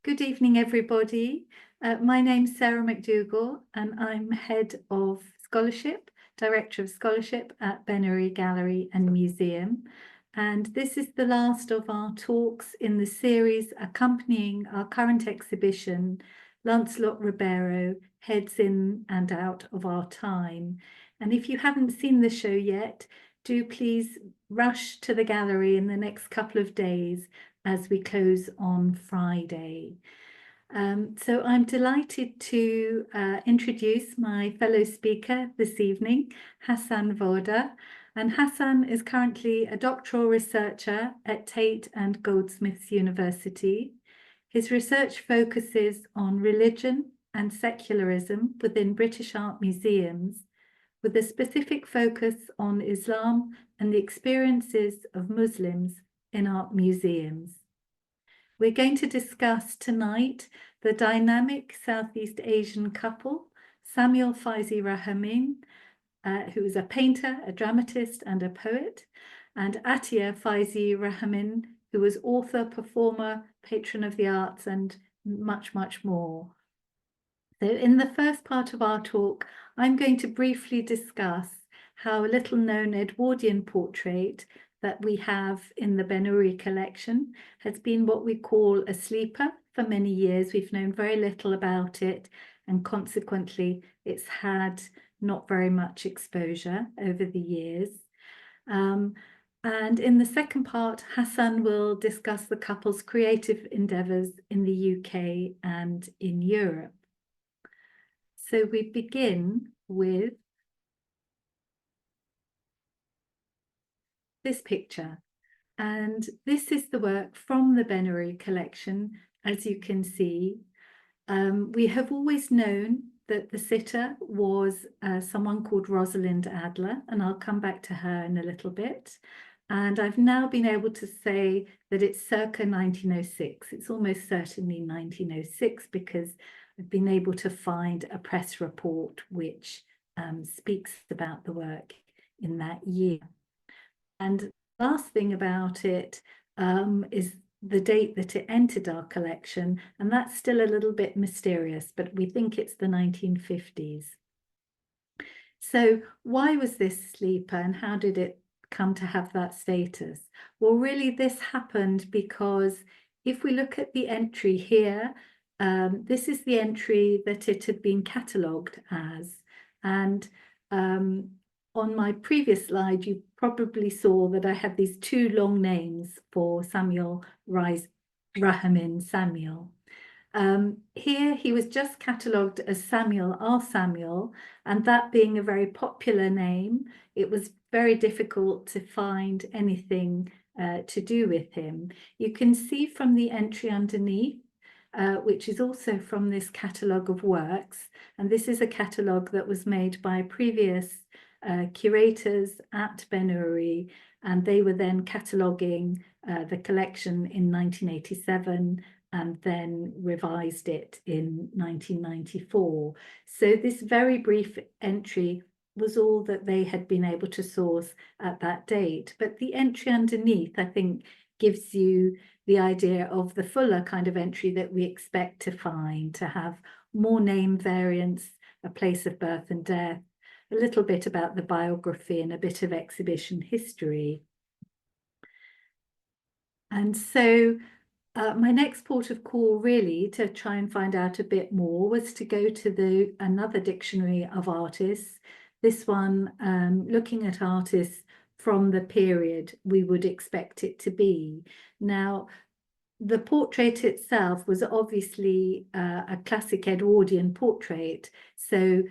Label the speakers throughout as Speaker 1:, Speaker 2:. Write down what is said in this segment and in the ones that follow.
Speaker 1: Good evening, everybody. My name's Sarah McDougall, and I'm Head of Scholarship, Director of Scholarship at Benary Gallery and Museum. And this is the last of our talks in the series accompanying our current exhibition, Lancelot Ribeiro, Heads In and Out of Our Time. And if you haven't seen the show yet, do please rush to the gallery in the next couple of days as we close on Friday. So I'm delighted to introduce my fellow speaker this evening, Hassan Voda. And Hassan is currently a doctoral researcher at Tate and Goldsmiths University. His research focuses on religion and secularism within British art museums, with a specific focus on Islam and the experiences of Muslims in art museums. We're going to discuss tonight the dynamic Southeast Asian couple, Samuel Fyzee-Rahamin, who is a painter, a dramatist, and a poet, and Atiya Fyzee-Rahamin, who was author, performer, patron of the arts, and much, much more. So in the first part of our talk, I'm going to briefly discuss how a little-known Edwardian portrait that we have in the Benary collection has been what we call a sleeper for many years. We've known very little about it, and consequently, it's had not very much exposure over the years. And in the second part, Hassan will discuss the couple's creative endeavours in the UK and in Europe. So we begin with this picture. And this is the work from the Benary collection, as you can see. We have always known that the sitter was someone called Rosalind Adler, and I'll come back to her in a little bit. And I've now been able to say that it's circa 1906. It's almost certainly 1906 because I've been able to find a press report which speaks about the work in that year. And the last thing about it is the date that it entered our collection, and that's still a little bit mysterious, but we think it's the 1950s. So why was this sleeper and how did it come to have that status? Well, really this happened because if we look at the entry here, this is the entry that it had been catalogued as, and on my previous slide, you probably saw that I had these two long names for Samuel Rahamin Samuel. Here he was just catalogued as Samuel R. Samuel, and that being a very popular name, it was very difficult to find anything to do with him. You can see from the entry underneath, which is also from this catalogue of works, and this is a catalogue that was made by previous curators at Benary, and they were then cataloguing the collection in 1987 and then revised it in 1994. So this very brief entry was all that they had been able to source at that date. But the entry underneath, I think, gives you the idea of the fuller kind of entry that we expect to find, to have more name variants, a place of birth and death, a little bit about the biography and a bit of exhibition history. And so my next port of call really to try and find out a bit more was to go to another dictionary of artists, this one looking at artists from the period we would expect it to be. Now, the portrait itself was obviously a classic Edwardian portrait, so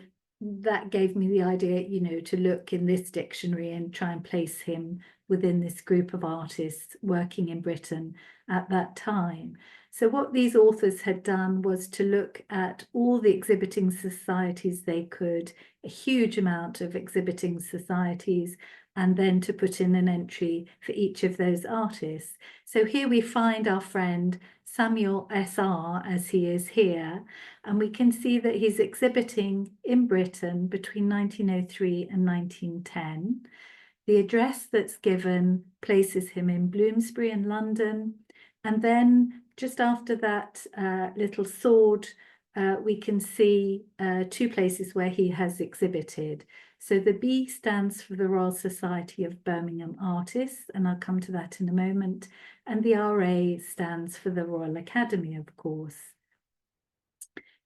Speaker 1: that gave me the idea, you know, to look in this dictionary and try and place him within this group of artists working in Britain at that time. So what these authors had done was to look at all the exhibiting societies they could, a huge amount of exhibiting societies, and then to put in an entry for each of those artists. So here we find our friend Samuel S.R. as he is here, and we can see that he's exhibiting in Britain between 1903 and 1910. The address that's given places him in Bloomsbury in London, and then just after that little sword, we can see 2 places where he has exhibited. So the B stands for the Royal Society of Birmingham Artists, and I'll come to that in a moment. And the RA stands for the Royal Academy, of course.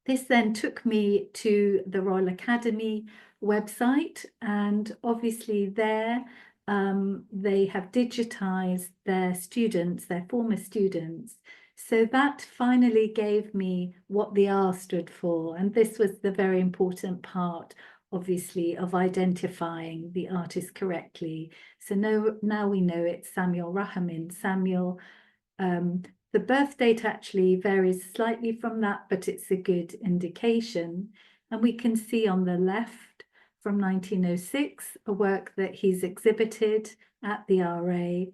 Speaker 1: This then took me to the Royal Academy website, and obviously there they have digitized their students, their former students. So that finally gave me what the R stood for, and this was the very important part, obviously, of identifying the artist correctly. So now we know it's Fyzee-Rahamin. Samuel, the birth date actually varies slightly from that, but it's a good indication. And we can see on the left from 1906, a work that he's exhibited at the RA.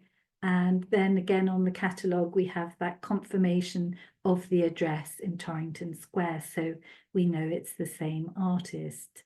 Speaker 1: And then again on the catalogue, we have that confirmation of the address in Torrington Square. So we know it's the same artist.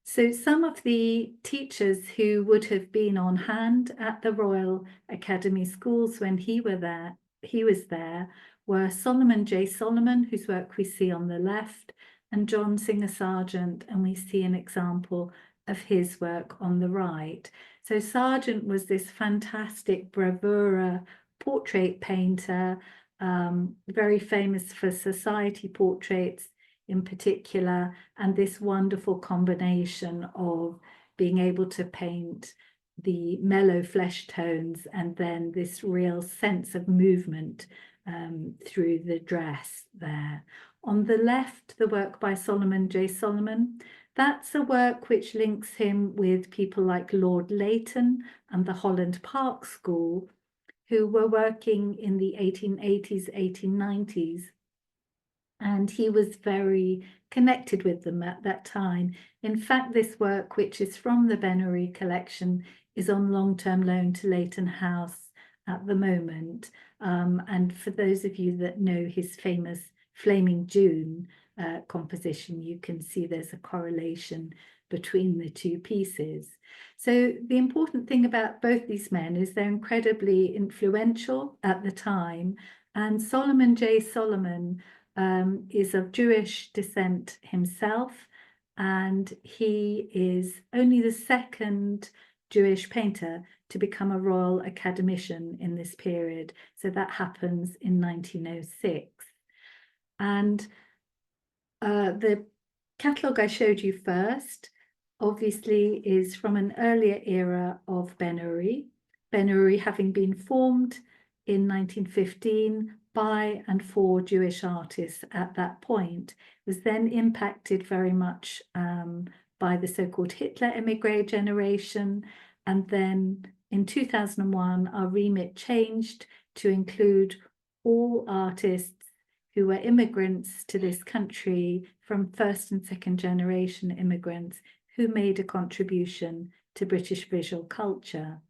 Speaker 1: So some of the teachers who would have been on hand at the Royal Academy schools when he was there were Solomon J. Solomon, whose work we see on the left, and John Singer Sargent, and we see an example of his work on the right. So Sargent was this fantastic bravura portrait painter, very famous for society portraits in particular, and this wonderful combination of being able to paint the mellow flesh tones and then this real sense of movement through the dress there. On the left, the work by Solomon J. Solomon. That's a work which links him with people like Lord Leighton and the Holland Park School, who were working in the 1880s, 1890s. And he was very connected with them at that time. In fact, this work, which is from the Benery collection, is on long-term loan to Leighton House at the moment. And for those of you that know his famous Flaming June composition, you can see there's a correlation between the two pieces. So the important thing about both these men is they're incredibly influential at the time. And Solomon J. Solomon is of Jewish descent himself, and he is only the second Jewish painter to become a Royal Academician in this period. So that happens in 1906. And the catalogue I showed you first, obviously, is from an earlier era of Benery. Benery having been formed in 1915 by and for Jewish artists at that point, was then impacted very much by the so-called Hitler emigre generation. And then in 2001, our remit changed to include all artists who were immigrants to this country from first and second generation immigrants who made a contribution to British visual culture.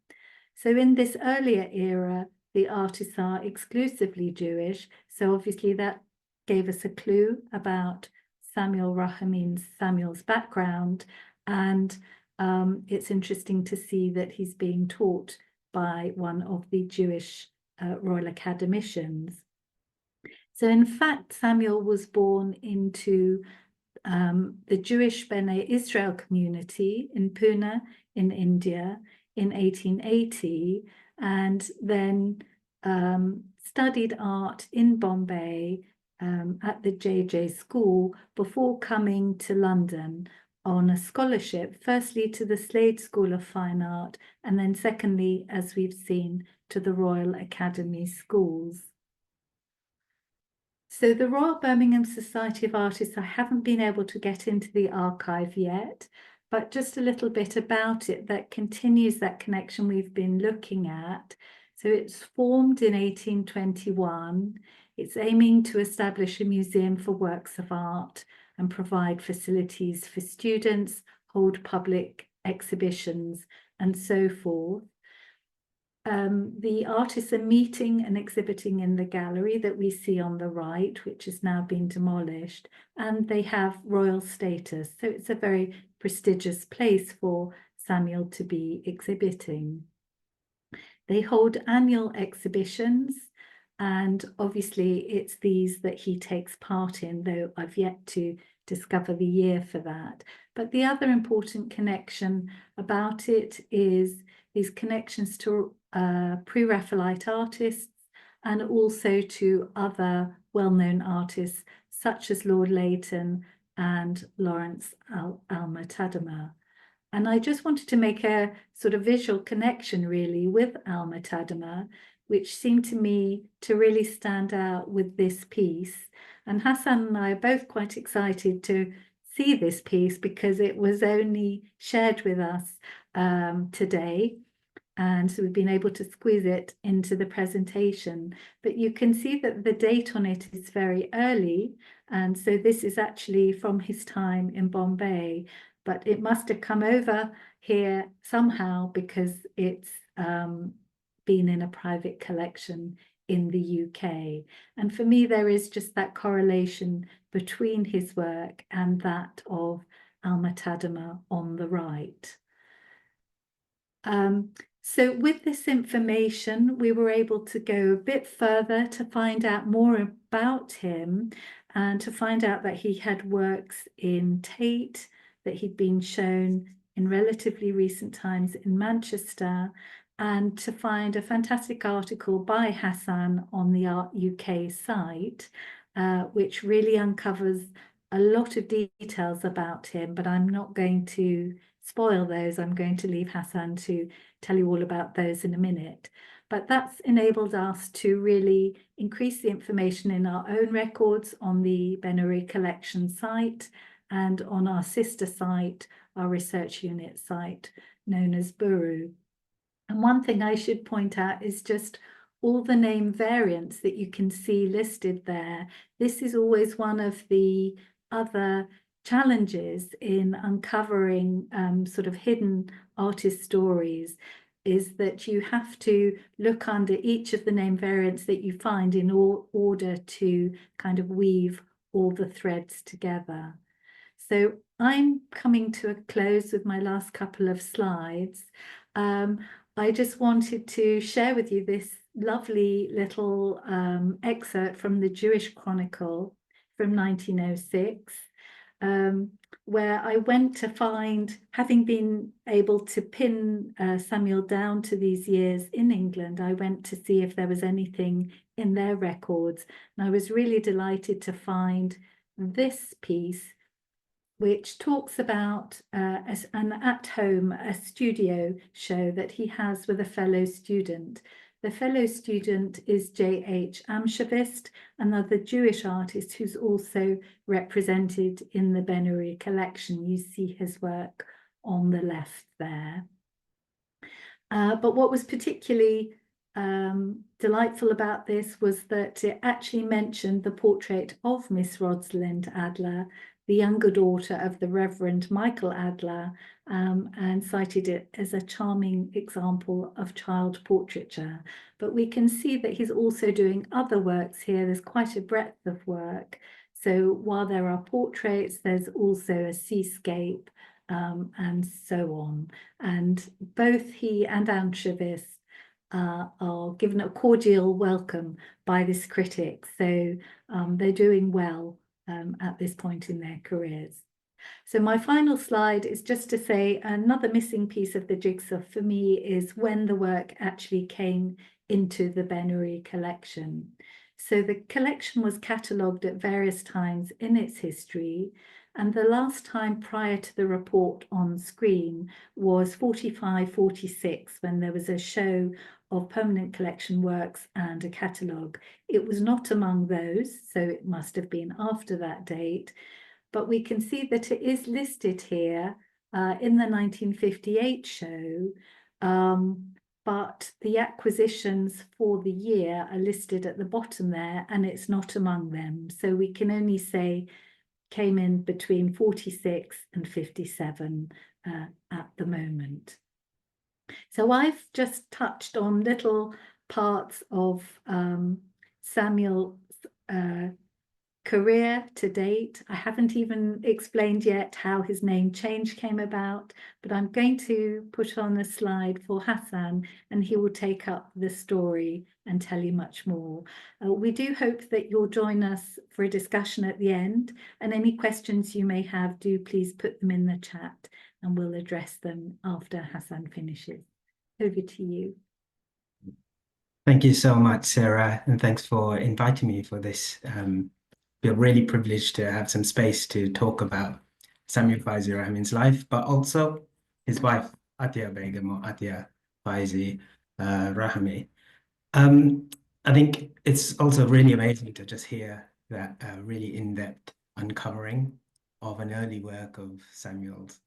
Speaker 1: So in this earlier era, the artists are exclusively Jewish. So obviously that gave us a clue about Samuel's background. And it's interesting to see that he's being taught by one of the Jewish Royal Academicians. So in fact, Samuel was born into the Jewish Bene Israel community in Pune in India in 1880, and then studied art in Bombay at the JJ School before coming to London on a scholarship, firstly to the Slade School of Fine Art, and then secondly, as we've seen, to the Royal Academy Schools. So the Royal Birmingham Society of Artists, I haven't been able to get into the archive yet, but just a little bit about it that continues that connection we've been looking at. So it's formed in 1821. It's aiming to establish a museum for works of art and provide facilities for students, hold public exhibitions, and so forth. The artists are meeting and exhibiting in the gallery that we see on the right, which has now been demolished, and they have royal status. So it's a very prestigious place for Samuel to be exhibiting. They hold annual exhibitions, And obviously it's these that he takes part in, though I've yet to discover the year for that. But the other important connection about it is these connections to pre-Raphaelite artists and also to other well-known artists such as Lord Leighton and Lawrence Alma-Tadema. And I just wanted to make a sort of visual connection really with Alma-Tadema, which seemed to me to really stand out with this piece. And Hassan and I are both quite excited to see this piece because it was only shared with us today. And so we've been able to squeeze it into the presentation. But you can see that the date on it is very early. And so this is actually from his time in Bombay, but it must have come over here somehow because it's been in a private collection in the UK. And for me, there is just that correlation between his work and that of Alma-Tadema on the right. So with this information, we were able to go a bit further to find out more about him and to find out that he had works in Tate, that he'd been shown in relatively recent times in Manchester, and to find a fantastic article by Hassan on the Art UK site, which really uncovers a lot of details about him, but I'm not going to spoil those. I'm going to leave Hassan to tell you all about those in a minute. But that's enabled us to really increase the information in our own records on the Benary collection site and on our sister site, our research unit site, known as Buru. And one thing I should point out is just all the name variants that you can see listed there. This is always one of the other challenges in uncovering sort of hidden artist stories, is that you have to look under each of the name variants that you find in order to kind of weave all the threads together. So I'm coming to a close with my last couple of slides. I just wanted to share with you this lovely little excerpt from the Jewish Chronicle from 1906, where I went to find, having been able to pin Samuel down to these years in England, I went to see if there was anything in their records. And I was really delighted to find this piece, which talks about an at-home, a studio show that he has with a fellow student. The fellow student is J.H. Amshavist, another Jewish artist who's also represented in the Benary collection. You see his work on the left there. But what was particularly delightful about this was that it actually mentioned the portrait of Miss Rosalind Adler, the younger daughter of the Reverend Michael Adler, and cited it as a charming example of child portraiture. But we can see that he's also doing other works here. There's quite a breadth of work. So while there are portraits, there's also a seascape and so on. And both he and Amshavist are given a cordial welcome by this critic. So they're doing well at this point in their careers. So my final slide is just to say another missing piece of the jigsaw for me is when the work actually came into the Benary collection. So the collection was catalogued at various times in its history, and the last time prior to the report on screen was 45-46, when there was a show of permanent collection works and a catalogue. It was not among those, so it must have been after that date, but we can see that it is listed here in the 1958 show, but the acquisitions for the year are listed at the bottom there, and it's not among them. So we can only say came in between 46 and 57 at the moment. So I've just touched on little parts of Samuel's career to date. I haven't even explained yet how his name change came about, but I'm going to put on a slide for Hassan and he will take up the story and tell you much more. We do hope that you'll join us for a discussion at the end, and any questions you may have, do please put them in the chat and we'll address them after Hassan finishes. Over to you.
Speaker 2: Thank you so much, Sarah, and thanks for inviting me for this. We're really privileged to have some space to talk about Samuel Fyzee-Rahamin's life, but also his wife, Atiya Begum, or Atiya Fyzee-Rahamin. I think it's also really amazing to just hear that really in-depth uncovering of an early work of Samuel's.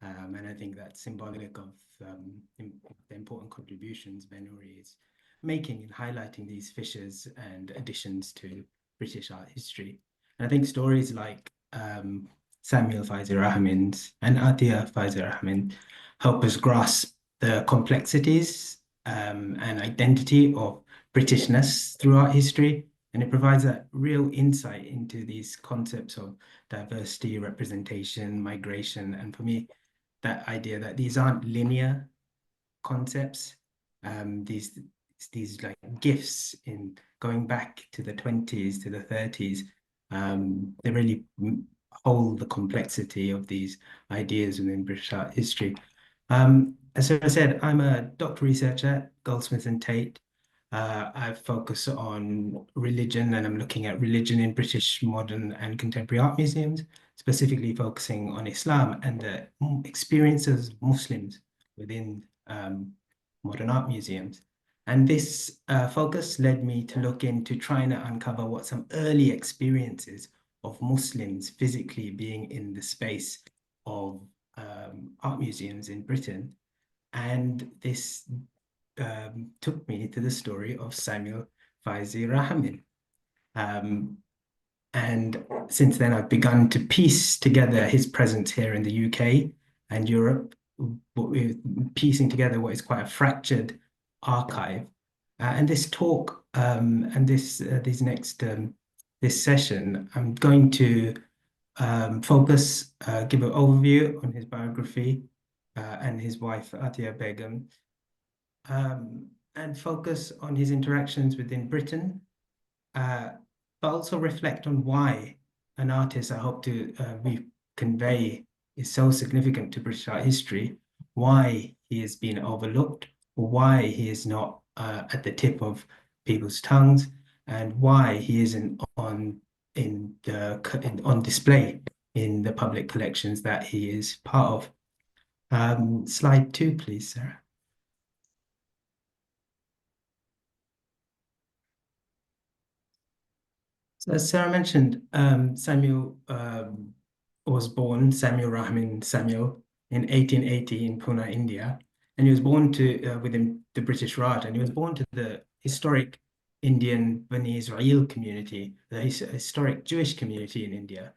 Speaker 2: And I think that's symbolic of the important contributions Benuri is making in highlighting these fissures and additions to British art history. And I think stories like Samuel Fyzee-Rahamin's and Atiya Fyzee-Rahamin help us grasp the complexities and identity of Britishness throughout history. And it provides a real insight into these concepts of diversity, representation, migration, and for me, that idea that these aren't linear concepts. These like gifts in going back to the 20s, to the 30s, they really hold the complexity of these ideas within British art history. As I said, I'm a doctoral researcher at Goldsmiths and Tate. I focus on religion, and I'm looking at religion in British modern and contemporary art museums, specifically focusing on Islam and the experiences of Muslims within modern art museums. And this focus led me to look into trying to uncover what some early experiences of Muslims physically being in the space of art museums in Britain. And this took me to the story of Samuel Fyzee-Rahamin. And since then, I've begun to piece together his presence here in the UK and Europe, piecing together what is quite a fractured archive. And this talk and this session, I'm going to focus, give an overview on his biography and his wife, Atiya Begum, and focus on his interactions within Britain, but also reflect on why an artist I hope to convey is so significant to British art history, why he has been overlooked, or why he is not at the tip of people's tongues, and why he isn't on display in the public collections that he is part of. Slide 2, please, Sarah. So as Sarah mentioned, Samuel was born, Samuel-Rahamin Samuel, in 1880 in Pune, India. And he was born to within the British Raj, and he was born to the historic Indian Bani Israel community, the historic Jewish community in India.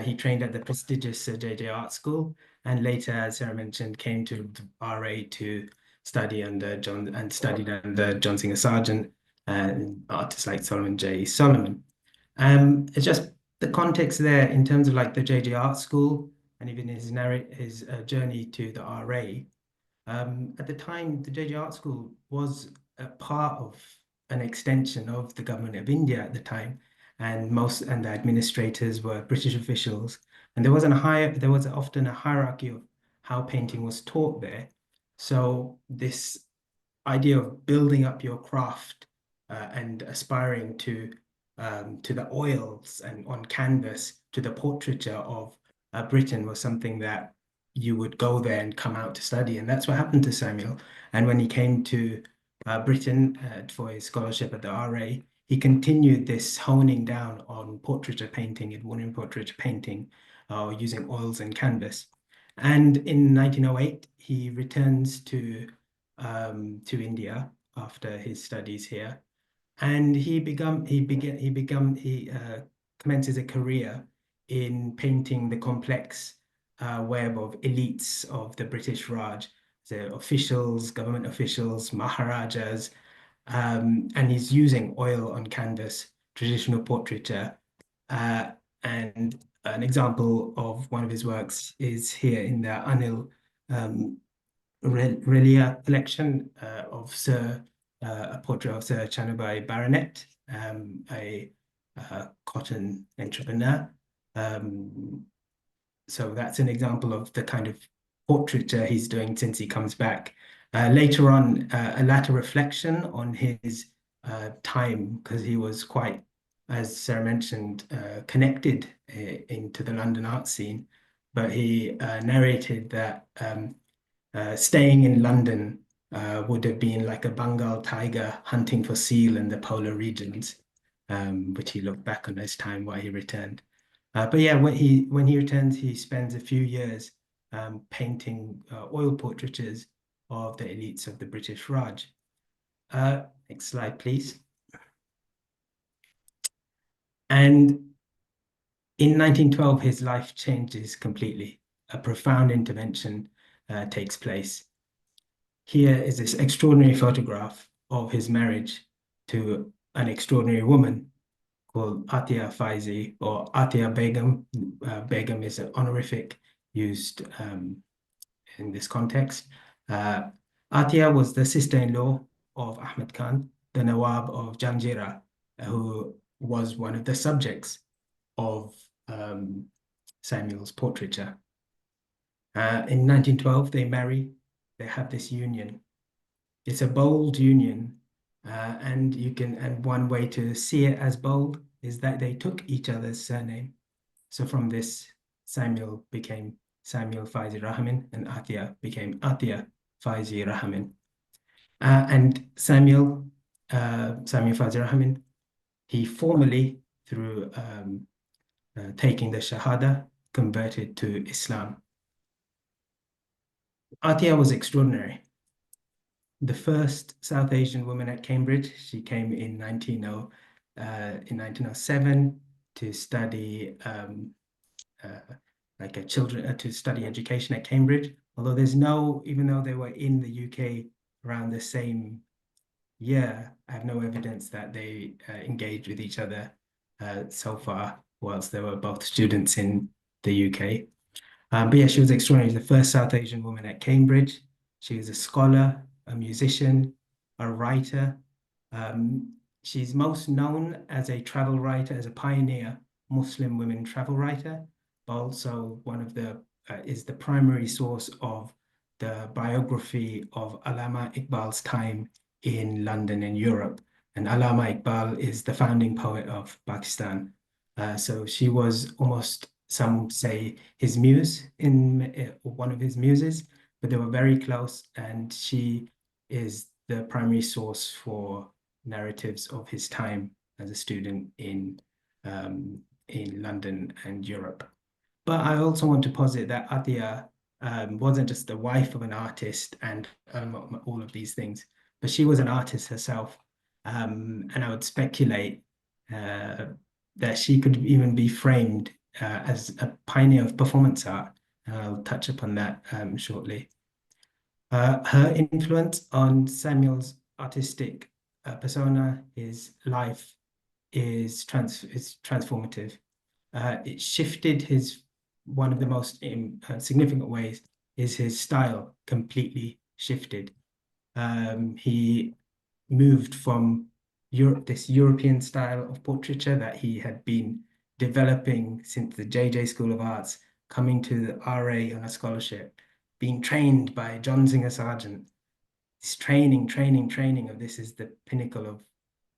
Speaker 2: He trained at the prestigious J.J. Art School, and later, as Sarah mentioned, came to RA to study under studied under John Singer Sargent and artists like Solomon J. Solomon. It's just the context there in terms of like the J.J. Art School and even his journey to the RA. At the time, the J.J. Art School was a part of an extension of the government of India at the time, and the administrators were British officials, and there was often a hierarchy of how painting was taught there. So this idea of building up your craft and aspiring to the oils and on canvas to the portraiture of Britain was something that you would go there and come out to study. And that's what happened to Samuel. And when he came to Britain for his scholarship at the RA, he continued this honing down on portraiture painting and wooden portraiture painting using oils and canvas. And in 1908, he returns to India after his studies here, and he commences a career in painting the complex web of elites of the British Raj, the officials, government officials, Maharajas, and he's using oil on canvas, traditional portraiture, And an example of one of his works is here in the Anil Relia collection of a portrait of Sir Chanubai Baronet, a cotton entrepreneur. So that's an example of the kind of portraiture he's doing since he comes back. Later on, a latter reflection on his time, because he was quite, as Sarah mentioned, connected into the London art scene. But he narrated that staying in London would have been like a Bengal tiger hunting for seal in the polar regions, which he looked back on his time while he returned. But yeah, when he returns, he spends a few years painting oil portraitures of the elites of the British Raj. Next slide, please. And in 1912, his life changes completely. A profound intervention takes place. Here is this extraordinary photograph of his marriage to an extraordinary woman called Atiya Fyzee, or Atiya Begum. Begum is an honorific used in this context. Atiya was the sister-in-law of Ahmed Khan, the Nawab of Janjira, who was one of the subjects of Samuel's portraiture. In 1912, they marry. They have this union. It's a bold union, and one way to see it as bold is that they took each other's surname. So from this, Samuel became Samuel Fyzee-Rahamin, and Atiya became Atiya Fyzee-Rahamin. And Samuel Fyzee-Rahamin, he formally, through taking the Shahada, converted to Islam. Atiya was extraordinary. The first South Asian woman at Cambridge. She came in 1907 to study to study education at Cambridge. Although even though they were in the UK around the same year, I have no evidence that they engaged with each other so far, whilst they were both students in the UK. But yeah, she was extraordinary. The first South Asian woman at Cambridge. She was a scholar, a musician, a writer. She's most known as a travel writer, as a pioneer Muslim women travel writer, but also is the primary source of the biography of Allama Iqbal's time in London and Europe. And Allama Iqbal is the founding poet of Pakistan. So she was almost, some say, his muse, one of his muses, but they were very close, and she is the primary source for narratives of his time as a student in London and Europe. But I also want to posit that Atiya wasn't just the wife of an artist and all of these things, but she was an artist herself. And I would speculate that she could even be framed as a pioneer of performance art. And I'll touch upon that shortly. Her influence on Samuel's artistic persona, his life, is transformative. It shifted one of the most significant ways is his style completely shifted. He moved from this European style of portraiture that he had been developing since the JJ School of Arts, coming to the RA on a scholarship, being trained by John Singer Sargent. This training of this is the pinnacle of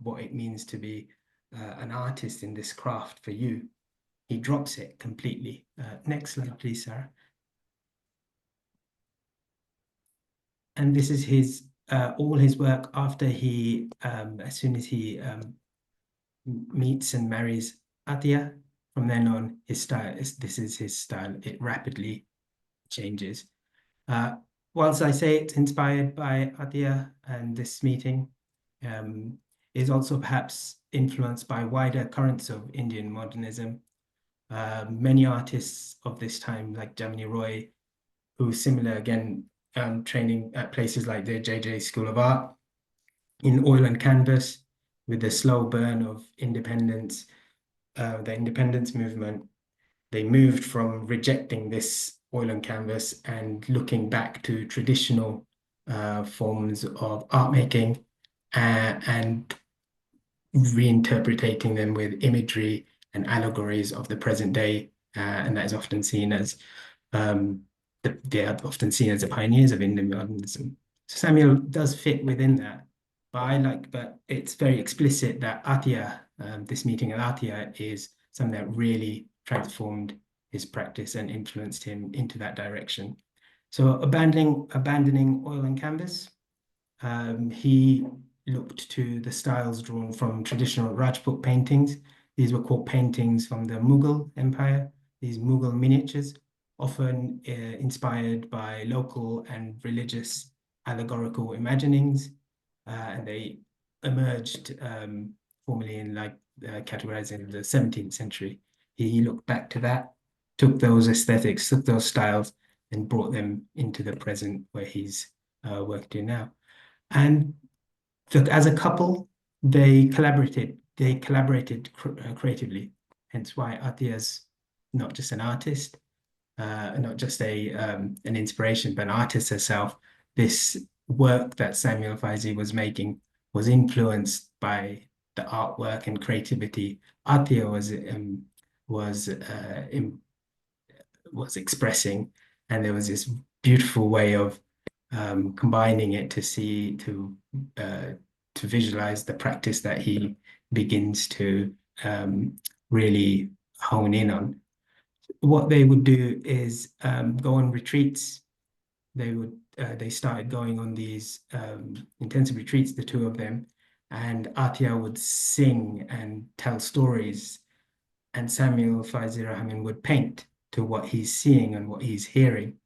Speaker 2: what it means to be an artist in this craft for you. He drops it completely. Next slide, please, Sarah. And this is all his work after he, as soon as he meets and marries Atiya. From then on, this is his style. It rapidly changes. Whilst I say it's inspired by Atiya and this meeting, is also perhaps influenced by wider currents of Indian modernism. Many artists of this time, like Jamini Roy, who similar again, training at places like the JJ School of Art, in oil and canvas, with the slow burn of independence, the independence movement, they moved from rejecting this oil on canvas and looking back to traditional forms of art making and reinterpreting them with imagery and allegories of the present day, and that is often seen as they are often seen as the pioneers of Indian modernism. So Samuel does fit within that, but it's very explicit that Atiya, this meeting at Atiya, is something that really transformed his practice and influenced him into that direction. So abandoning oil and canvas, he looked to the styles drawn from traditional Rajput paintings. These were called paintings from the Mughal Empire, these Mughal miniatures, often inspired by local and religious allegorical imaginings. And they emerged formally in categorized in the 17th century. He looked back to that, took those aesthetics, took those styles, and brought them into the present where he's working now. And as a couple, they collaborated creatively. Hence why Atiya's not just an artist, not just an inspiration, but an artist herself. This work that Samuel Fyzee was making was influenced by the artwork and creativity Atiya was expressing, and there was this beautiful way of combining it to visualize the practice that he begins to really hone in on. What they would do is go on retreats. They started going on these intensive retreats, the two of them, and Atiya would sing and tell stories, and Samuel Fyzee-Rahamin would paint to what he's seeing and what he's hearing.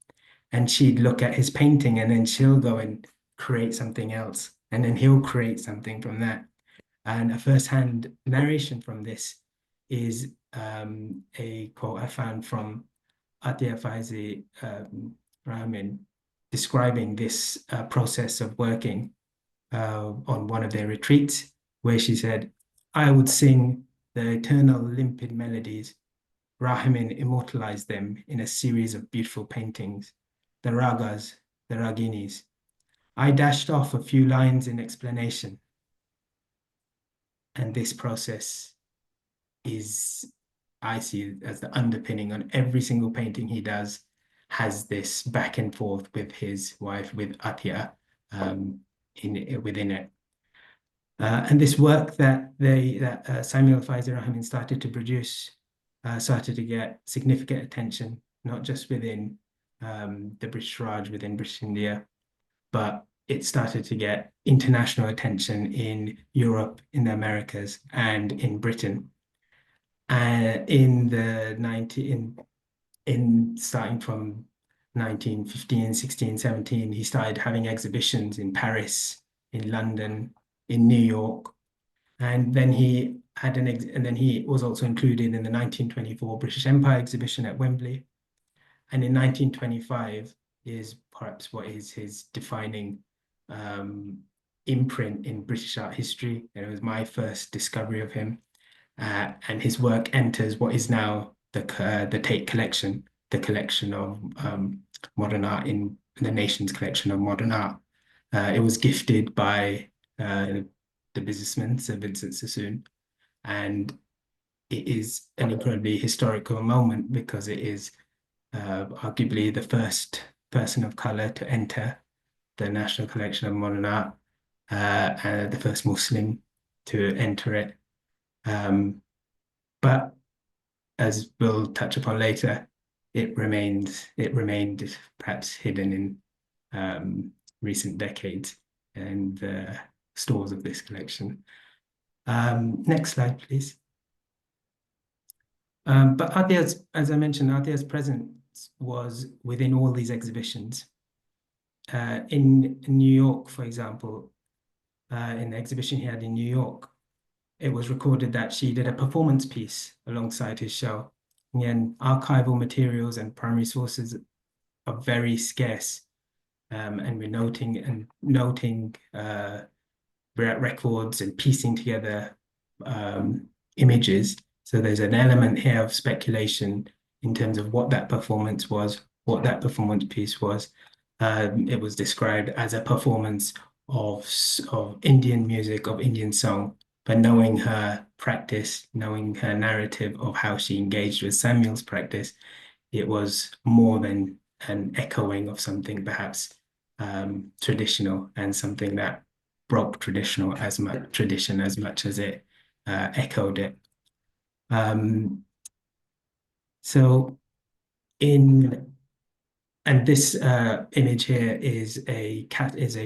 Speaker 2: And she'd look at his painting, and then she'll go and create something else, and then he'll create something from that. And a first-hand narration from this is a quote I found from Atiya Fyzee-Rahamin describing this process of working on one of their retreats, where she said, "I would sing the eternal limpid melodies. Rahamin immortalized them in a series of beautiful paintings, the ragas, the raginis. I dashed off a few lines in explanation. And this process is, I see as the underpinning on every single painting he does, has this back and forth with his wife, with Atiya, within it. And this work that Samuel Fyzee-Rahamin started to produce started to get significant attention, not just within the British Raj, within British India, but it started to get international attention in Europe, in the Americas, and in Britain. Starting from 1915, 16, 17, he started having exhibitions in Paris, in London, in New York, and then he was also included in the 1924 British Empire exhibition at Wembley. And in 1925 is perhaps what is his defining imprint in British art history. And it was my first discovery of him. And his work enters what is now the Tate collection, the collection of modern art in the nation's collection of modern art. It was gifted by the businessman, Sir Vincent Sassoon, and it is an incredibly historical moment because it is arguably the first person of color to enter the National Collection of Modern Art, and the first Muslim to enter it. But as we'll touch upon later, it remained perhaps hidden in recent decades and the stores of this collection. Next slide, please. But Atiya's, as I mentioned, Atiya's presence was within all these exhibitions. In New York, for example, in the exhibition he had in New York, it was recorded that she did a performance piece alongside his show. Again, archival materials and primary sources are very scarce, and we're noting records and piecing together images So there's an element here of speculation in terms of what that performance was, what that performance piece was. It was described as a performance of Indian music, of Indian song, but knowing her practice, knowing her narrative of how she engaged with Samuel's practice, it was more than an echoing of something perhaps traditional, and something that broke tradition as much as it echoed it. So in and this image here is a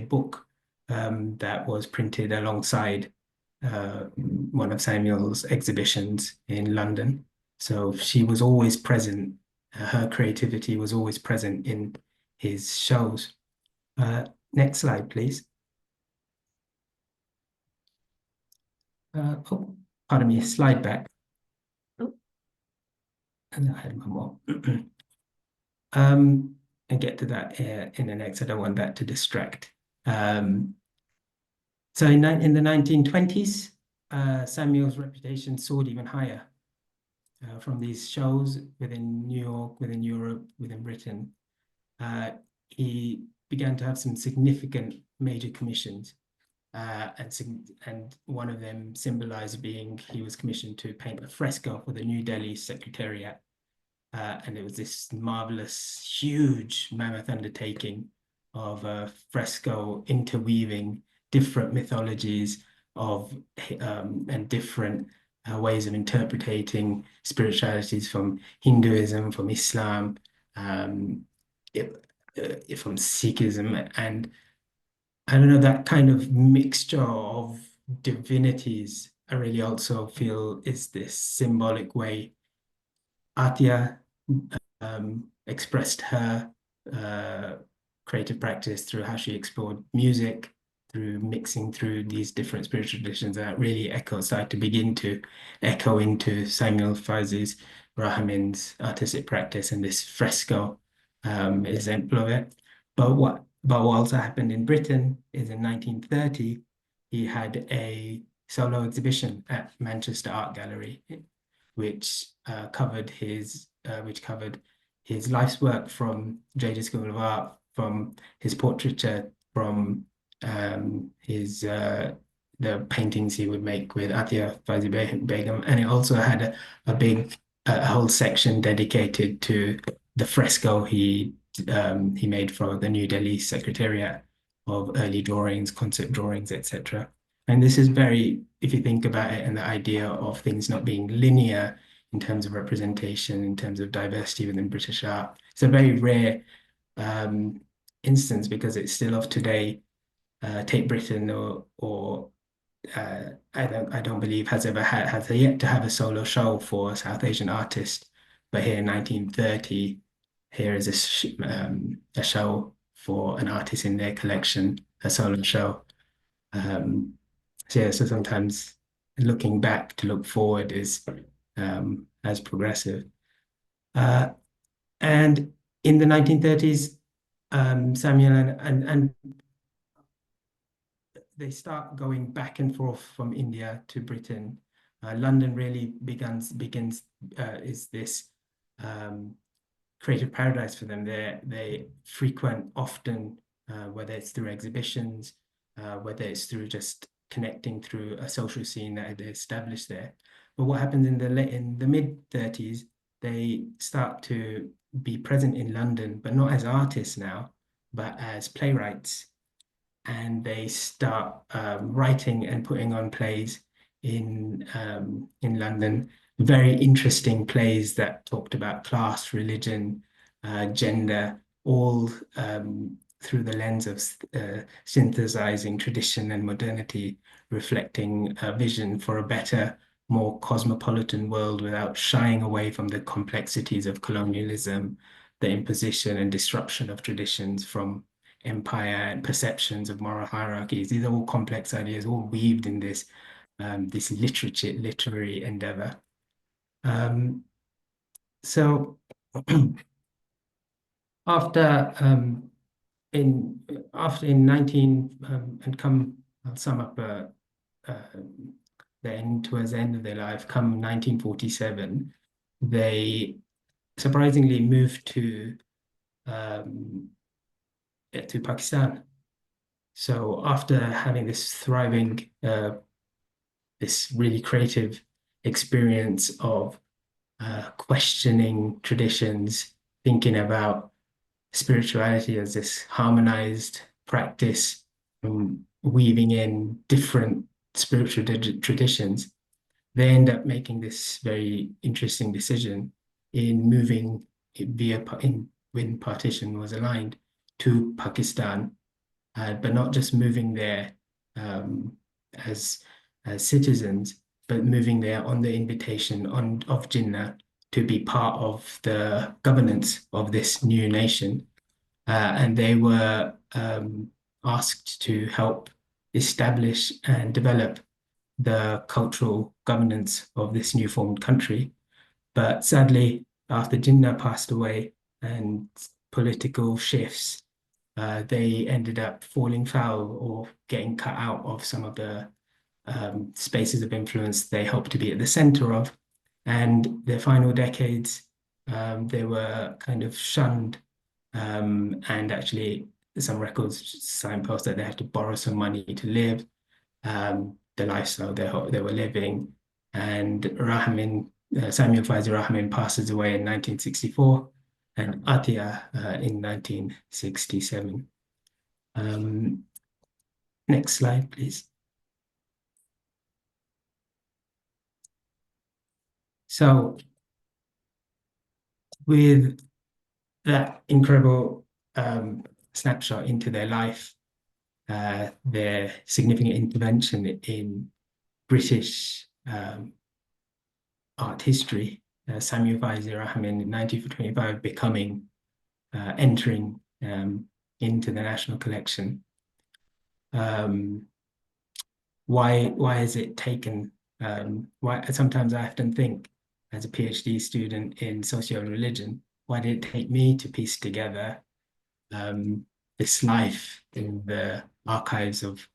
Speaker 2: book that was printed alongside one of Samuel's exhibitions in London. So she was always present. Her creativity was always present in his shows. Next slide, please. Oh, pardon me, slide back.
Speaker 1: Oh.
Speaker 2: And I had one more. And get to that in the next. I don't want that to distract. So in the 1920s, Samuel's reputation soared even higher from these shows within New York, within Europe, within Britain. He began to have some significant major commissions, and one of them symbolized being he was commissioned to paint a fresco for the New Delhi Secretariat. And it was this marvelous, huge, mammoth undertaking of fresco interweaving different mythologies of and different ways of interpreting spiritualities from Hinduism, from Islam, from Sikhism, and I don't know, that kind of mixture of divinities. I really also feel is this symbolic way Atiya expressed her creative practice through how she explored music, through mixing through these different spiritual traditions that really started to begin to echo into Samuel Fyzee-Rahamin's artistic practice and this fresco example of it. But what also happened in Britain is in 1930, he had a solo exhibition at Manchester Art Gallery, which covered his life's work from JJ School of Art, from his portraiture, from his the paintings he would make with Atiya Fyzee Begum, and it also had a whole section dedicated to the fresco he made for the New Delhi Secretariat of early drawings, concept drawings, etc. And this is very, if you think about it, and the idea of things not being linear in terms of representation, in terms of diversity within British art, it's a very rare instance because it's still of today. Take Britain or I don't believe has yet to have a solo show for a South Asian artist, but here in 1930, here is a show for an artist in their collection, a solo show. So yeah, so sometimes looking back to look forward is as progressive. And in the 1930s, Samuel and they start going back and forth from India to Britain. London really begins is this creative paradise for them. They frequent often, whether it's through exhibitions, whether it's through just connecting through a social scene that they established there. But what happens in the mid 30s, they start to be present in London, but not as artists now, but as playwrights. And they start writing and putting on plays in London, very interesting plays that talked about class, religion, gender, all through the lens of synthesizing tradition and modernity, reflecting a vision for a better, more cosmopolitan world without shying away from the complexities of colonialism, the imposition and disruption of traditions from empire and perceptions of moral hierarchies. These are all complex ideas, all weaved in this literary endeavor. So after in 19 and come, I'll sum up towards the end of their life, come 1947, they surprisingly moved to Pakistan. So after having this thriving, this really creative experience of questioning traditions, thinking about spirituality as this harmonized practice, weaving in different spiritual traditions, they end up making this very interesting decision in moving when partition was aligned to Pakistan, but not just moving there um, as citizens, but moving there on the invitation of Jinnah to be part of the governance of this new nation. And they were asked to help establish and develop the cultural governance of this new formed country. But sadly, after Jinnah passed away and political shifts, they ended up falling foul or getting cut out of some of the spaces of influence they hoped to be at the center of. And their final decades, they were kind of shunned. And actually, some records signpost that they had to borrow some money to live, the lifestyle they were living. And Samuel Fyzee-Rahamin passes away in 1964 and Atiya in 1967. Next slide, please. So with that incredible snapshot into their life, their significant intervention in British art history, Samuel Fyzee-Rahamin in 1925 entering into the National Collection. Why has it taken, why sometimes I often think as a PhD student in socio-religion, why did it take me to piece together this life in the archives of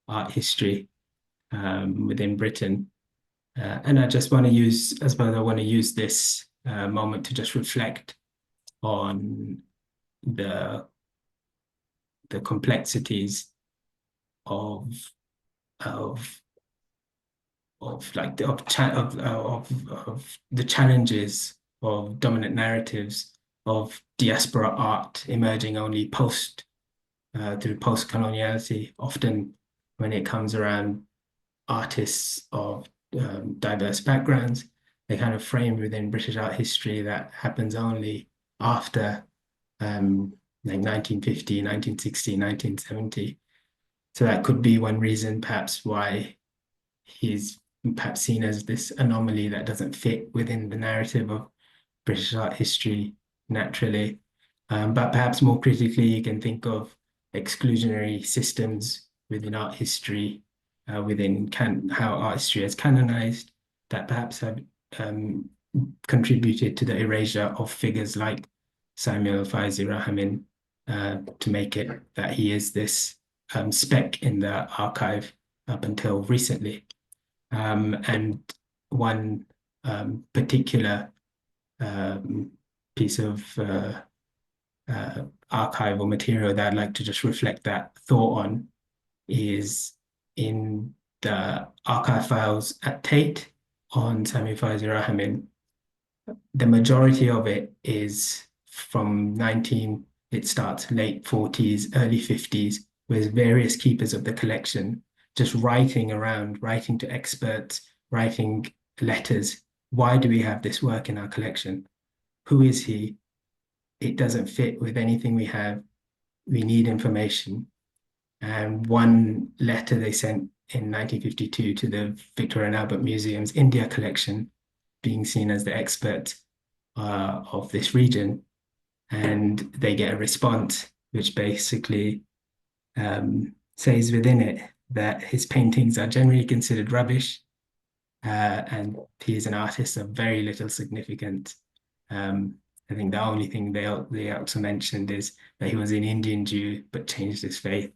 Speaker 2: art history within Britain? And I just want to use, as well, I want to use this moment to just reflect on the complexities of the challenges of dominant narratives of diaspora art emerging only through post-coloniality, often when it comes around artists of diverse backgrounds. They kind of frame within British art history that happens only after like 1950, 1960, 1970. So that could be one reason perhaps why he's perhaps seen as this anomaly that doesn't fit within the narrative of British art history naturally. But perhaps more critically, you can think of exclusionary systems within art history, within how art history is canonized, that perhaps have contributed to the erasure of figures like Samuel Fyzee-Rahamin to make it that he is this speck in the archive up until recently. And one particular piece of archival material that I'd like to just reflect that thought on is in the archive files at Tate on Samuel Fyzee-Rahamin. The majority of it is from it starts late 40s, early 50s, with various keepers of the collection just writing to experts, writing letters. Why do we have this work in our collection? Who is he? It doesn't fit with anything we have. We need information. And one letter they sent in 1952 to the Victoria and Albert Museum's India collection, being seen as the expert of this region. And they get a response which basically says within it that his paintings are generally considered rubbish, and he is an artist of very little significance. I think the only thing they also mentioned is that he was an Indian Jew but changed his faith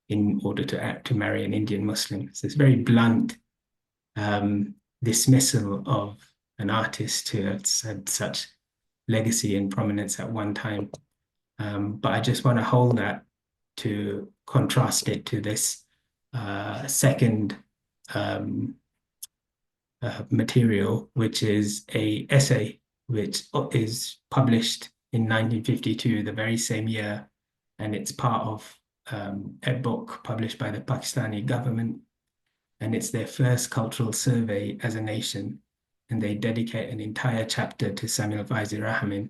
Speaker 2: in order to marry an Indian Muslim. So it's very blunt dismissal of an artist who had such legacy and prominence at one time. But I just want to hold that to contrast it to this second material, which is a essay which is published in 1952, the very same year, and it's part of a book published by the Pakistani government, and it's their first cultural survey as a nation, and they dedicate an entire chapter to Samuel Fyzee-Rahamin,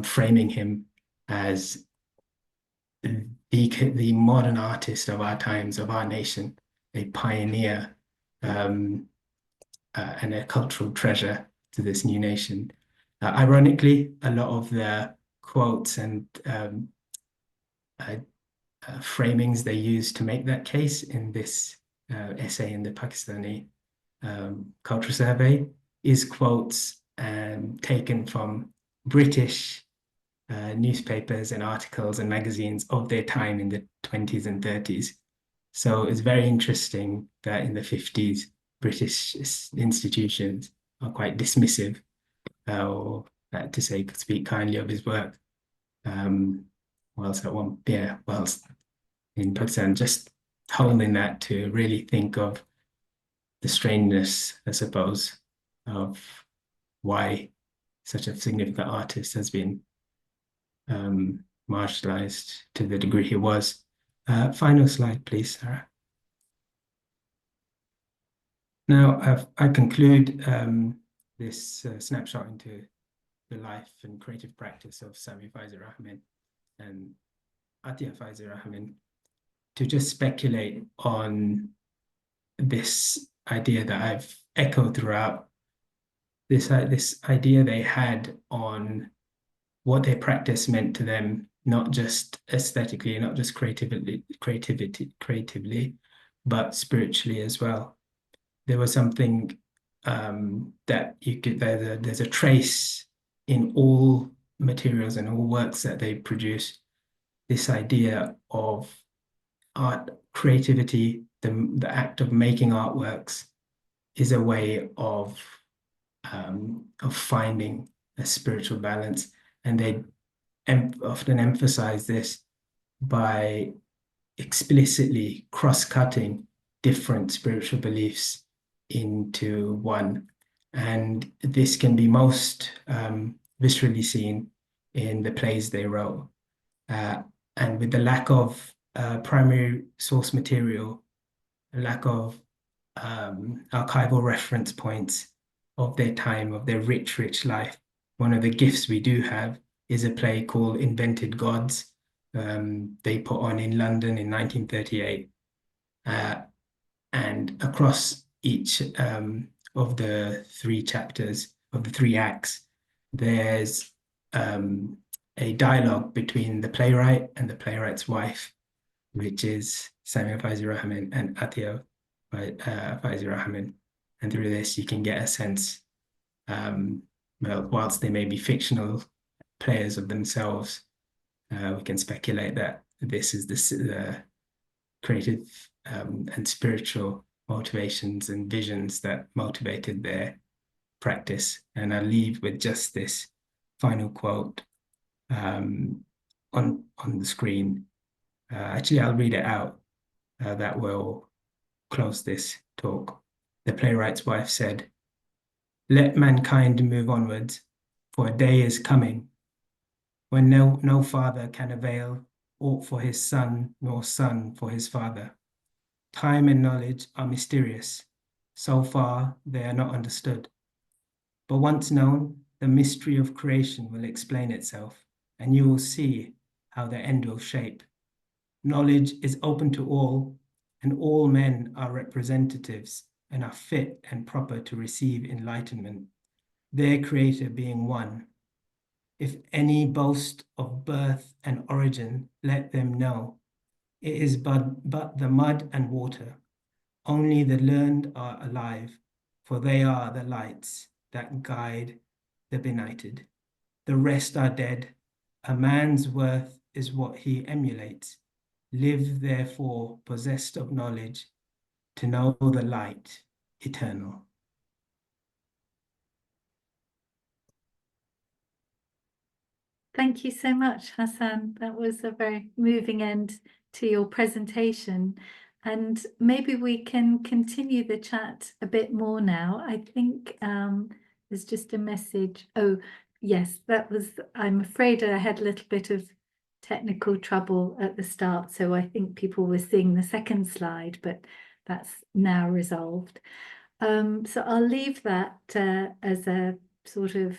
Speaker 2: framing him as the modern artist of our times, of our nation, a pioneer and a cultural treasure to this new nation. Ironically, a lot of the quotes and framings they use to make that case in this essay in the Pakistani Culture Survey is quotes taken from British newspapers and articles and magazines of their time in the 20s and 30s. So it's very interesting that in the 50s, British institutions are quite dismissive, or to say, speak kindly of his work. Whilst in Pakistan, just holding that to really think of the strangeness, I suppose, of why such a significant artist has been marginalized to the degree he was. Final slide, please, Sarah. Now, I conclude this snapshot into the life and creative practice of Samuel Fyzee-Rahamin and Atiya Fyzee-Rahamin to just speculate on this idea that I've echoed throughout, this idea they had on what their practice meant to them, not just aesthetically, not just creatively, but spiritually as well. There was something that you could, there's a trace in all materials and all works that they produce, this idea of art, creativity, the act of making artworks is a way of finding a spiritual balance. And they often emphasize this by explicitly cross-cutting different spiritual beliefs into one. And this can be most viscerally seen in the plays they wrote. And with the lack of primary source material, a lack of archival reference points of their time, of their rich, rich life, one of the gifts we do have is a play called Invented Gods. They put on in London in 1938. And across each of the three chapters, of the three acts, there's a dialogue between the playwright and the playwright's wife, which is Samuel Fyzee-Rahamin and Atiya Fyzee-Rahamin. And through this, you can get a sense, well, whilst they may be fictional players of themselves, we can speculate that this is the creative and spiritual motivations and visions that motivated their practice. And I'll leave with just this final quote on the screen. Actually, I'll read it out. That will close this talk. The playwright's wife said, "Let mankind move onwards, for a day is coming when no father can avail aught for his son, nor son for his father. Time and knowledge are mysterious. So far, they are not understood. But once known, the mystery of creation will explain itself, and you will see how the end will shape. Knowledge is open to all, and all men are representatives and are fit and proper to receive enlightenment, their creator being one. If any boast of birth and origin, let them know it is but the mud and water. Only the learned are alive, for they are the lights that guide the benighted. The rest are dead. A man's worth is what he emulates. Live, therefore, possessed of knowledge, to know the light eternal.
Speaker 1: Thank you so much, Hassan. That was a very moving end to your presentation. And maybe we can continue the chat a bit more now. I think there's just a message. Oh, yes, that was, I'm afraid I had a little bit of technical trouble at the start. So I think people were seeing the second slide, but that's now resolved. So I'll leave that as a sort of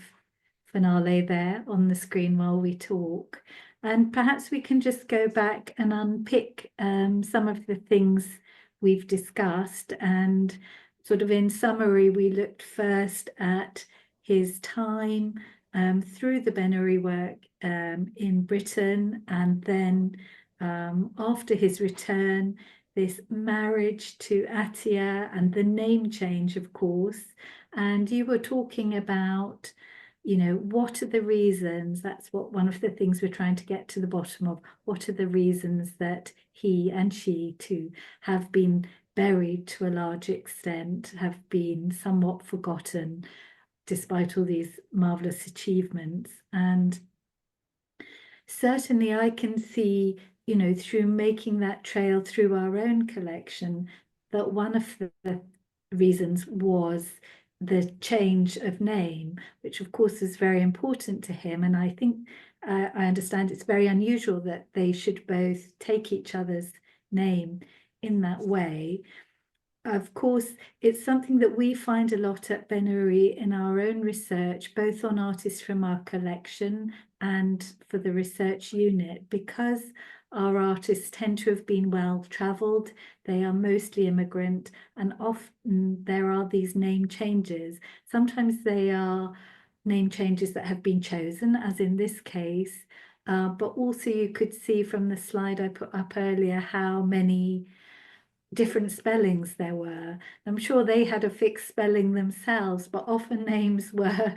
Speaker 1: finale there on the screen while we talk. And perhaps we can just go back and unpick some of the things we've discussed. And sort of in summary, we looked first at his time through the Benery work in Britain, and then after his return, this marriage to Atiya and the name change, of course. And you were talking about, you know, what are the reasons? That's what one of the things we're trying to get to the bottom of. What are the reasons that he and she too have been buried to a large extent, have been somewhat forgotten, despite all these marvelous achievements? And certainly I can see, you know, through making that trail through our own collection, that one of the reasons was the change of name, which of course is very important to him. And I think I understand it's very unusual that they should both take each other's name in that way. Of course, it's something that we find a lot at Benery in our own research, both on artists from our collection and for the research unit, because our artists tend to have been well travelled, they are mostly immigrant, and often there are these name changes. Sometimes they are name changes that have been chosen, as in this case, but also you could see from the slide I put up earlier how many different spellings there were. I'm sure they had a fixed spelling themselves, but often names were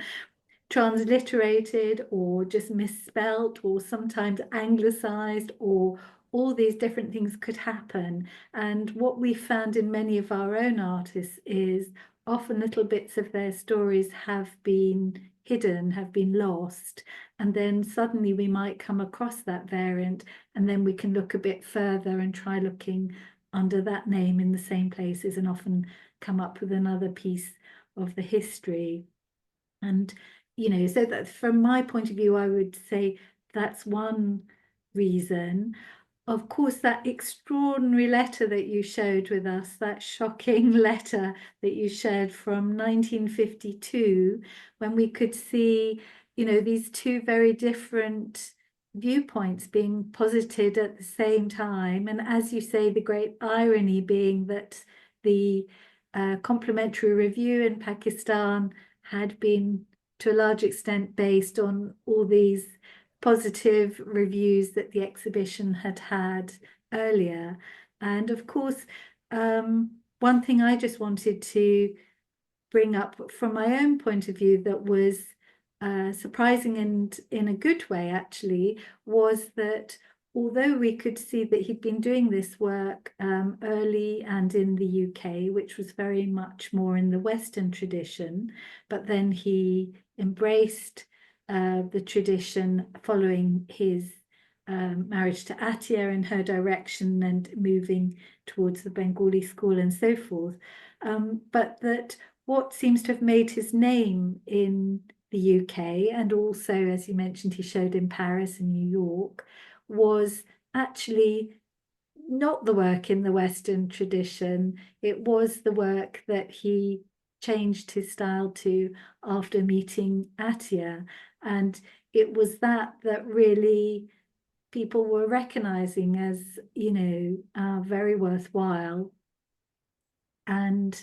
Speaker 1: transliterated or just misspelt or sometimes anglicized, or all these different things could happen. And what we found in many of our own artists is often little bits of their stories have been hidden, have been lost, and then suddenly we might come across that variant, and then we can look a bit further and try looking under that name in the same places and often come up with another piece of the history. And, you know, so that from my point of view, I would say that's one reason. Of course, that extraordinary letter that you showed with us, that shocking letter that you shared from 1952, when we could see, you know, these two very different viewpoints being posited at the same time. And as you say, the great irony being that the complimentary review in Pakistan had been to a large extent based on all these positive reviews that the exhibition had had earlier. And of course, one thing I just wanted to bring up from my own point of view that was surprising and in a good way actually was that although we could see that he'd been doing this work early and in the UK, which was very much more in the Western tradition, but then he embraced the tradition following his marriage to Atiya and her direction and moving towards the Bengali school and so forth. But that what seems to have made his name in the UK, and also, as you mentioned, he showed in Paris and New York, was actually not the work in the Western tradition. It was the work that he changed his style to after meeting Atiya. And it was that really people were recognizing as, you know, very worthwhile. And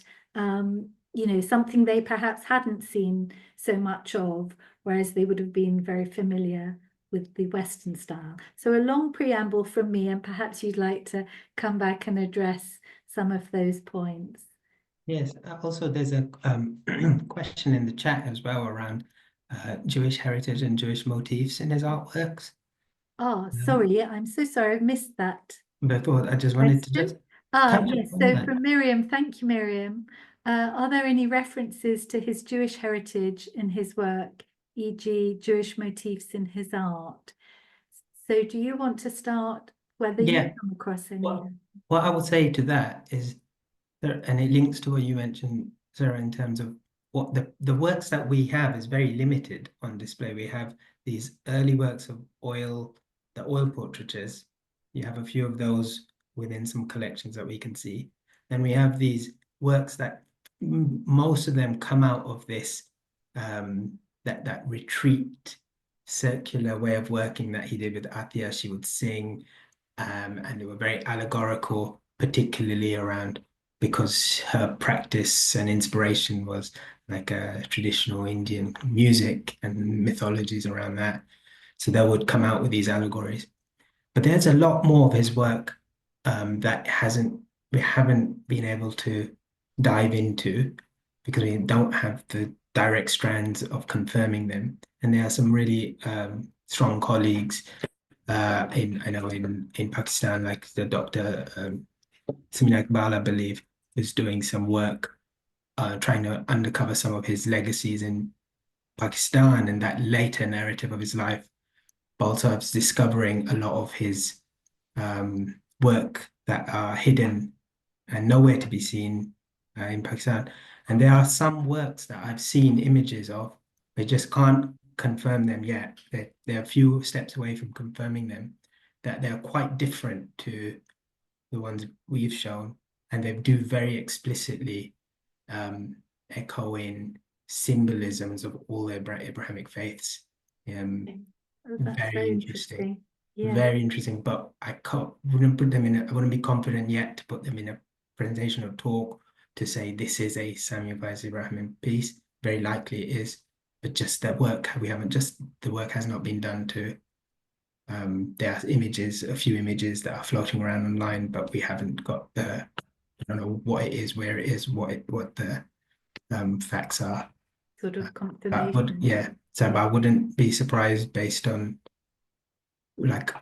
Speaker 1: you know, something they perhaps hadn't seen so much of, whereas they would have been very familiar with the Western style. So a long preamble from me, and perhaps you'd like to come back and address some of those points.
Speaker 2: Yes, also there's a question in the chat as well around Jewish heritage and Jewish motifs in his artworks.
Speaker 1: Oh, sorry, I'm so sorry, I've missed that
Speaker 2: Before, I just wanted to just
Speaker 1: question. Ah,
Speaker 2: touch
Speaker 1: yes,
Speaker 2: upon
Speaker 1: so
Speaker 2: that.
Speaker 1: from Miriam, thank you, Miriam. Are there any references to his Jewish heritage in his work, e.g. Jewish motifs in his art? So do you want to start whether you
Speaker 2: Yeah.
Speaker 1: come across any?
Speaker 2: What I would say to that is, and it links to what you mentioned, Sarah, in terms of what the works that we have is very limited on display. We have these early works of oil, the oil portraitures. You have a few of those within some collections that we can see. Then we have these works that most of them come out of this that retreat circular way of working that he did with Atiya. She would sing, and they were very allegorical, particularly around because her practice and inspiration was like a traditional Indian music and mythologies around that. So they would come out with these allegories. But there's a lot more of his work that we haven't been able to dive into because we don't have the direct strands of confirming them. And there are some really strong colleagues I know in Pakistan, like the Dr. Samin Iqbal, I believe, is doing some work trying to uncover some of his legacies in Pakistan and that later narrative of his life. But also discovering a lot of his work that are hidden and nowhere to be seen in Pakistan. And there are some works that I've seen images of, they just can't confirm them yet. They're a few steps away from confirming them, that they're quite different to the ones we've shown. And they do very explicitly echo in symbolisms of all the Abrahamic faiths.
Speaker 1: Oh, that's
Speaker 2: Very
Speaker 1: very
Speaker 2: interesting.
Speaker 1: interesting. Yeah.
Speaker 2: Very interesting, but wouldn't put them in I wouldn't be confident yet to put them in a presentation or talk to say this is a Samuel Fyzee-Rahamin piece. Very likely it is, but just that work the work has not been done to there are images, a few images that are floating around online, but we haven't got I don't know what it is, where it is, what the facts are.
Speaker 1: Sort of
Speaker 2: But
Speaker 1: confirmation.
Speaker 2: yeah, so I wouldn't be surprised based on like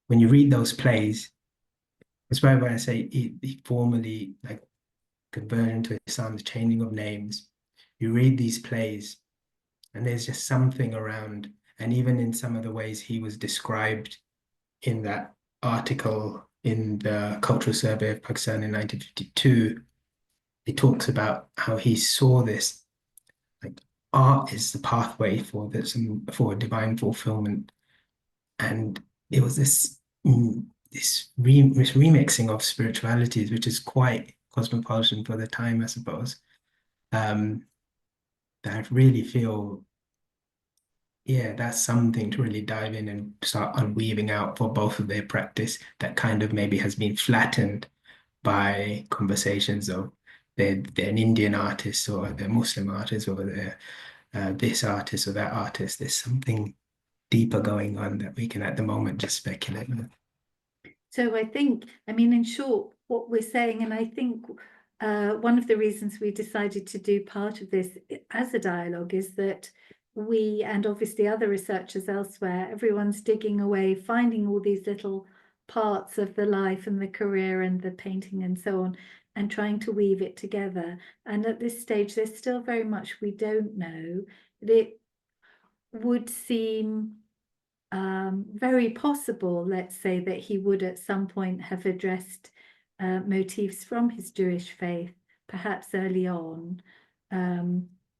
Speaker 2: when you read those plays, that's why when I say he formally like conversion to Islam, the changing of names, you read these plays and there's just something around, and even in some of the ways he was described in that article in the Cultural Survey of Pakistan in 1952, he talks about how he saw this like art is the pathway for this for divine fulfillment, and it was this remixing of spiritualities, which is quite cosmopolitan for the time, I suppose. That I really feel, yeah, that's something to really dive in and start unweaving out for both of their practice that kind of maybe has been flattened by conversations of they're an Indian artist or they're Muslim artist or they're this artist or that artist. There's something deeper going on that we can at the moment just speculate on.
Speaker 1: So I think, I mean, in short, what we're saying, and I think one of the reasons we decided to do part of this as a dialogue is that we, and obviously other researchers elsewhere, everyone's digging away, finding all these little parts of the life and the career and the painting and so on, and trying to weave it together. And at this stage, there's still very much we don't know. It would seem very possible, let's say, that he would at some point have addressed motifs from his Jewish faith, perhaps early on.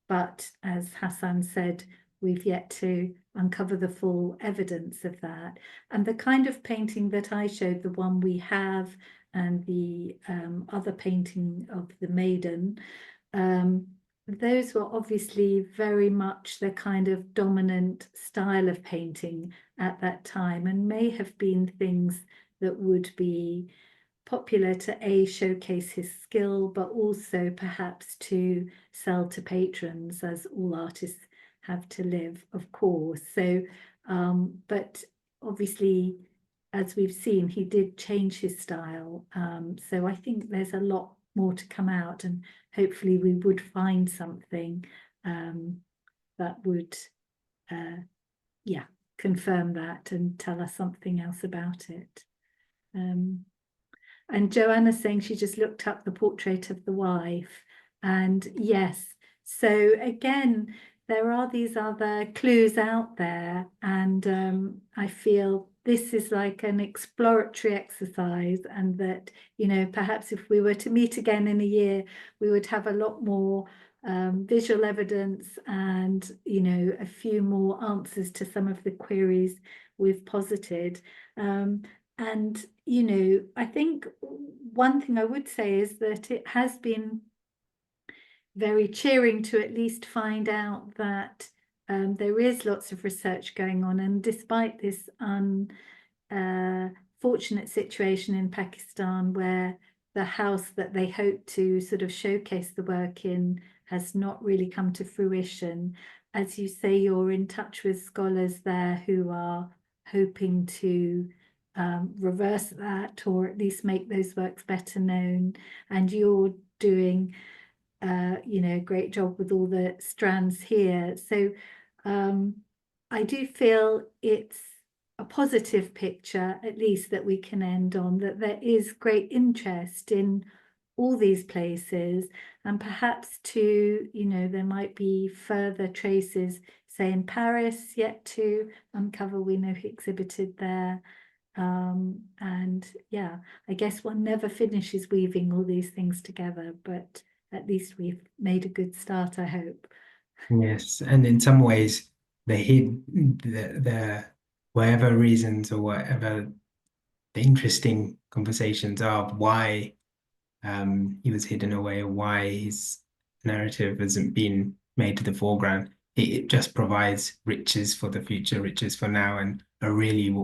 Speaker 1: But as Hassan said, we've yet to uncover the full evidence of that. And the kind of painting that I showed, the one we have, and the other painting of the maiden, those were obviously very much the kind of dominant style of painting at that time, and may have been things that would be popular to showcase his skill, but also perhaps to sell to patrons, as all artists have to live, of course. So, but obviously, as we've seen, he did change his style. So I think there's a lot more to come out, and hopefully we would find something that would, yeah, confirm that and tell us something else about it. And Joanna's saying she just looked up the portrait of the wife. And yes, so again, there are these other clues out there, and I feel this is like an exploratory exercise, and that, you know, perhaps if we were to meet again in a year, we would have a lot more visual evidence and, you know, a few more answers to some of the queries we've posited. And, you know, I think one thing I would say is that it has been very cheering to at least find out that there is lots of research going on, and despite this unfortunate situation in Pakistan where the house that they hope to sort of showcase the work in has not really come to fruition, as you say, you're in touch with scholars there who are hoping to reverse that, or at least make those works better known, and you're doing you know, great job with all the strands here. So I do feel it's a positive picture, at least, that we can end on, that there is great interest in all these places, and perhaps too, you know, there might be further traces, say in Paris, yet to uncover. We know he exhibited there. And yeah, I guess one never finishes weaving all these things together, but at least we've made a good start, I hope.
Speaker 2: Yes, and in some ways, the whatever reasons or whatever the interesting conversations are of why he was hidden away, or why his narrative hasn't been made to the foreground. It just provides riches for the future, riches for now, and a really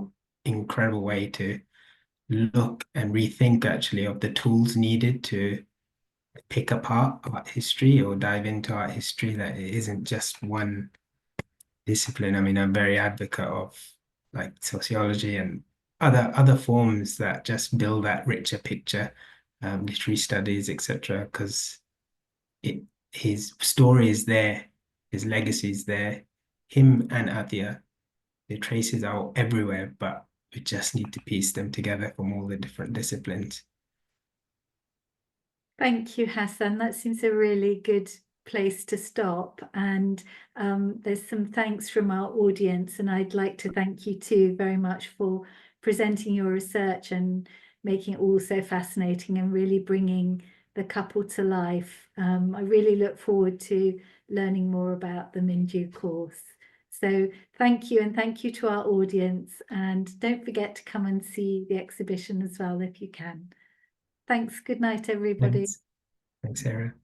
Speaker 2: incredible way to look and rethink actually of the tools needed to pick apart art history or dive into art history, that it isn't just one discipline. I mean, I'm very advocate of like sociology and other forms that just build that richer picture, literary studies, etc. Because it his story is there, his legacy is there. Him and Atiya, the traces are everywhere, but we just need to piece them together from all the different disciplines.
Speaker 1: Thank you, Hassan. That seems a really good place to stop. And there's some thanks from our audience, and I'd like to thank you too very much for presenting your research and making it all so fascinating and really bringing the couple to life. I really look forward to learning more about them in due course. So thank you, and thank you to our audience. And don't forget to come and see the exhibition as well if you can. Thanks. Good night, everybody.
Speaker 2: Thanks. Thanks, Sarah.